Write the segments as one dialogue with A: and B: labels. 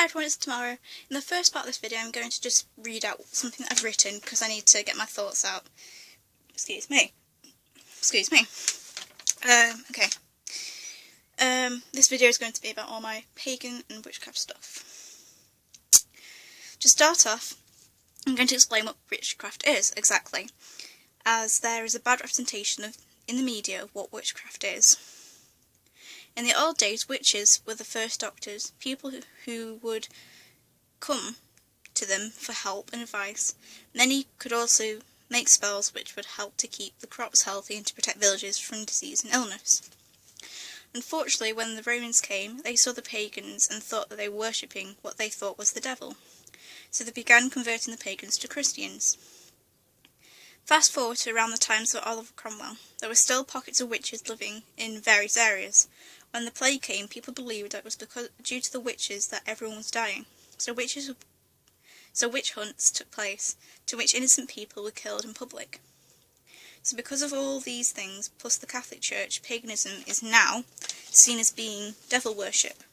A: Hi everyone, it's Tamara. In the first part of this video I'm going to just read out something that I've written because I need to get my thoughts out. Excuse me. Okay. This video is going to be about all my pagan and witchcraft stuff. To start off, I'm going to explain what witchcraft is exactly, as there is a bad representation in the media of what witchcraft is. In the old days, witches were the first doctors, people who would come to them for help and advice. Many could also make spells which would help to keep the crops healthy and to protect villages from disease and illness. Unfortunately, when the Romans came, they saw the pagans and thought that they were worshipping what they thought was the devil. So they began converting the pagans to Christians. Fast forward to around the times of Oliver Cromwell, there were still pockets of witches living in various areas. When the plague came, people believed that it was due to the witches that everyone was dying. So witch hunts took place, to which innocent people were killed in public. So because of all these things, plus the Catholic Church, paganism is now seen as being devil worship.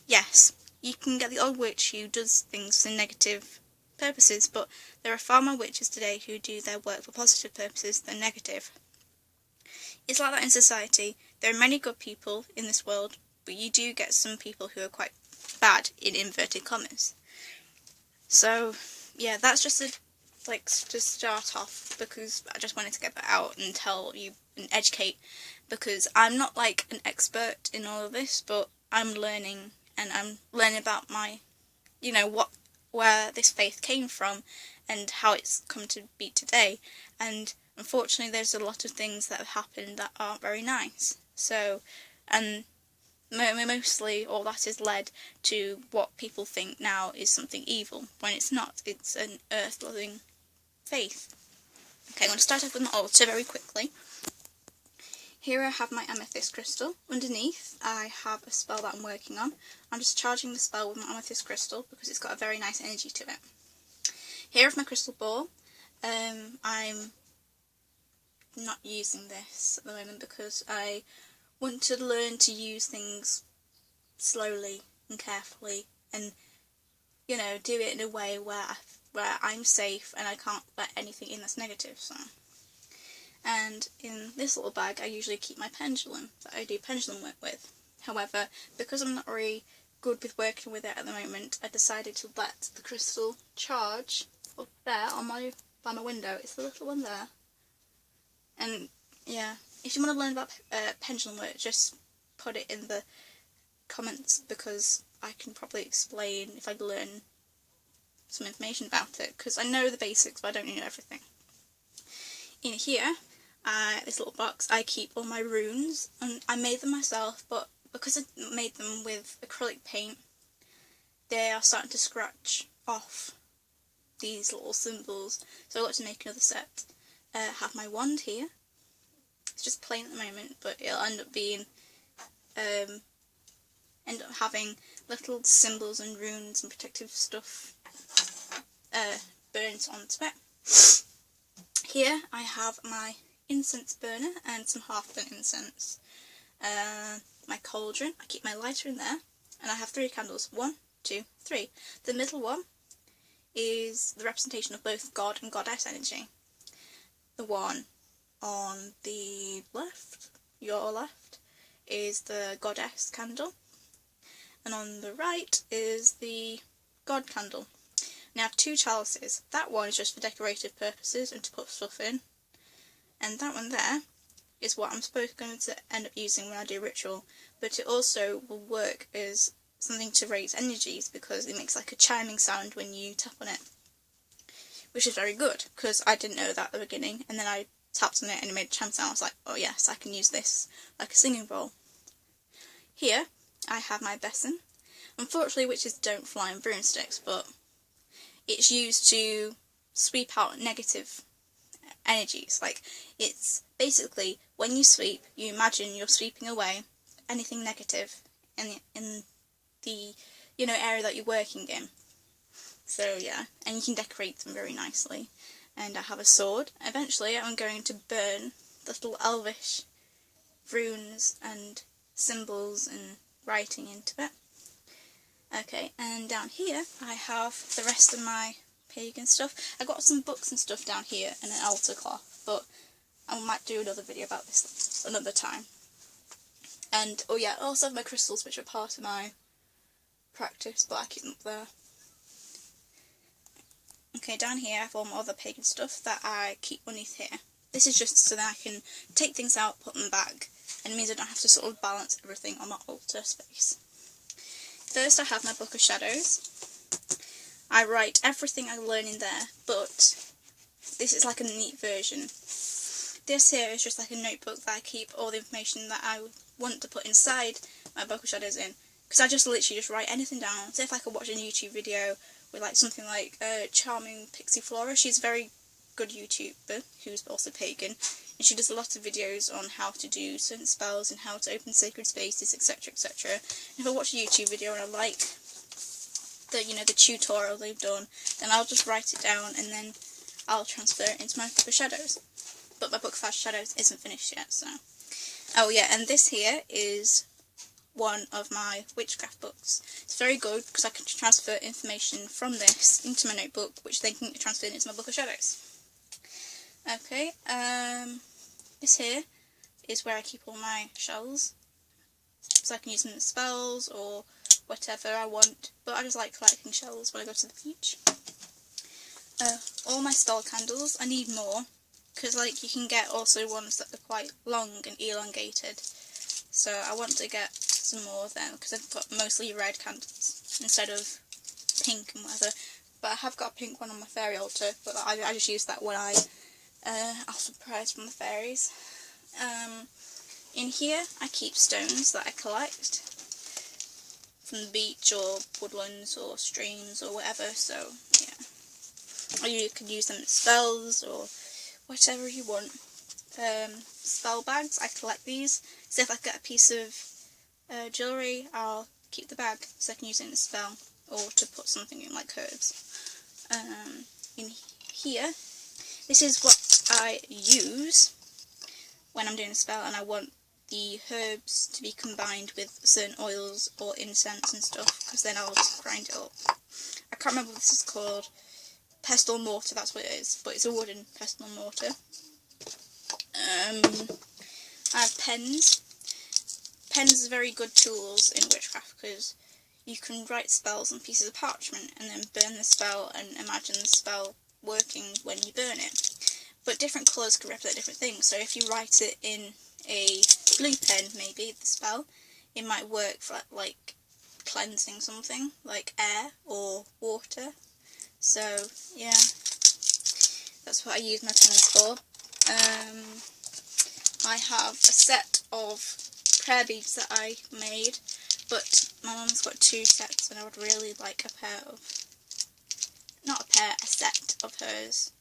A: Yes, you can get the old witch who does things for negative purposes, but there are far more witches today who do their work for positive purposes than negative. It's like that in society. There are many good people in this world, but you do get some people who are quite bad, in inverted commas. So, yeah, that's just to start off, because I just wanted to get that out and tell you and educate, because I'm not like an expert in all of this, but I'm learning, and I'm learning about my, where this faith came from and how it's come to be today. And unfortunately there's a lot of things that have happened that aren't very nice. So, and mostly all that is led to what people think now is something evil, when it's not. It's an earth-loving faith. Okay, I'm going to start off with my altar very quickly. Here I have my amethyst crystal. Underneath I have a spell that I'm working on. I'm just charging the spell with my amethyst crystal because it's got a very nice energy to it. Here is my crystal ball. I'm not using this at the moment because I want to learn to use things slowly and carefully, and do it in a way where I'm safe and I can't let anything in that's negative. So, and in this little bag I usually keep my pendulum that I do pendulum work with. However, because I'm not really good with working with it at the moment, I decided to let the crystal charge up there by my window. It's the little one there. And yeah, if you want to learn about pendulum work, just put it in the comments, because I can probably explain if I learn some information about it, because I know the basics but I don't know everything. In here, this little box, I keep all my runes, and I made them myself, but because I made them with acrylic paint, they are starting to scratch off these little symbols, so I got to make another set. Have my wand here. It's just plain at the moment, but it'll end up being having little symbols and runes and protective stuff burnt onto it. Here I have my incense burner and some half-burnt incense. My cauldron, I keep my lighter in there, and I have 3 candles. 1, 2, 3. The middle one is the representation of both God and Goddess energy. The one on the left, your left, is the Goddess candle, and on the right is the God candle. Now I have 2 chalices. That one is just for decorative purposes and to put stuff in, and that one there is what I'm going to end up using when I do ritual, but it also will work as something to raise energies because it makes like a chiming sound when you tap on it, which is very good, because I didn't know that at the beginning, and then I tapped on it and it made a chime sound. I was like, oh yes, I can use this like a singing bowl. Here I have my besom. Unfortunately witches don't fly on broomsticks, but it's used to sweep out negative energies. Like, it's basically, when you sweep, you imagine you're sweeping away anything negative in the area that you're working in. So yeah, and you can decorate them very nicely. And I have a sword. Eventually I'm going to burn the little elvish runes and symbols and writing into it. Okay, and down here I have the rest of my pagan stuff. I got some books and stuff down here and an altar cloth, but I might do another video about this another time. And oh yeah, I also have my crystals, which are part of my practice, but I keep them up there. Okay, down here I have all my other pagan stuff that I keep underneath here. This is just so that I can take things out, put them back, and it means I don't have to sort of balance everything on my altar space. First I have my Book of Shadows. I write everything I learn in there, but this is like a neat version. This here is just like a notebook that I keep all the information that I want to put inside my Book of Shadows in. Because I just literally just write anything down. So if I could watch a YouTube video with like something like Charming Pixie Flora, she's a very good YouTuber who's also pagan. And she does a lot of videos on how to do certain spells and how to open sacred spaces, etc, etc. If I watch a YouTube video and I like the, you know, the tutorial they've done, then I'll just write it down and then I'll transfer it into my Book of Shadows. But my Book of Shadows isn't finished yet, so... Oh yeah, and this here is one of my witchcraft books. It's very good because I can transfer information from this into my notebook, which then can transfer into my Book of Shadows. Okay, this here is where I keep all my shells, so I can use them as spells or whatever I want, but I just like collecting shells when I go to the beach. All my stall candles, I need more, because like you can get also ones that are quite long and elongated, so I want to get some more of them, because I've got mostly red candles instead of pink and whatever, but I have got a pink one on my fairy altar, but I just use that when I ask for prayers from the fairies. In here I keep stones that I collect from the beach or woodlands or streams or whatever, so yeah. Or you could use them as spells or whatever you want. Spell bags, I collect these, so if I get a piece of jewellery, I'll keep the bag so I can use it in a spell or to put something in, like herbs. In here, this is what I use when I'm doing a spell and I want the herbs to be combined with certain oils or incense and stuff, because then I'll just grind it up. I can't remember what this is called. Pestle mortar, that's what it is, but it's a wooden pestle mortar. I have pens. Pens are very good tools in witchcraft because you can write spells on pieces of parchment and then burn the spell and imagine the spell working when you burn it. But different colours can represent different things, so if you write it in a blue pen, maybe, the spell, it might work for like cleansing something, like air or water. So, yeah, that's what I use my pens for. I have a set of prayer beads that I made, but my mum's got 2 sets and I would really like a pair of, a set of hers.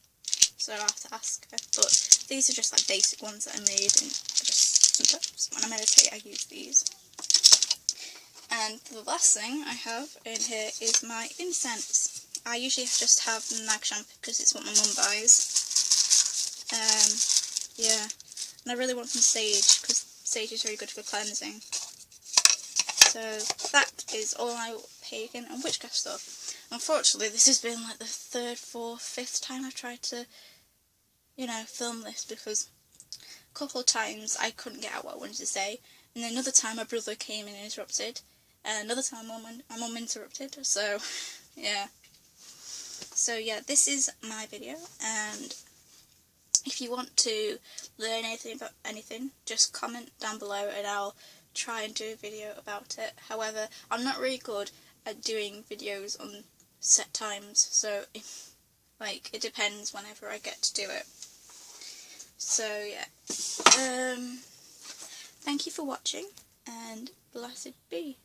A: So I'll have to ask her, but these are just like basic ones that I made, and just sometimes when I meditate I use these. And the last thing I have in here is my incense. I usually just have nag shampoo because it's what my mum buys. Yeah, and I really want some sage because sage is very good for cleansing. So that is all my pagan and witchcraft stuff. Unfortunately, this has been like the 3rd, 4th, 5th time I've tried to, you know, film this, because a couple of times I couldn't get out what I wanted to say, and then another time my brother came in and interrupted, and another time my mum interrupted, so yeah. So yeah, this is my video, and if you want to learn anything about anything, just comment down below and I'll try and do a video about it. However, I'm not really good at doing videos on set times, so it depends whenever I get to do it. So yeah, thank you for watching and blessed be.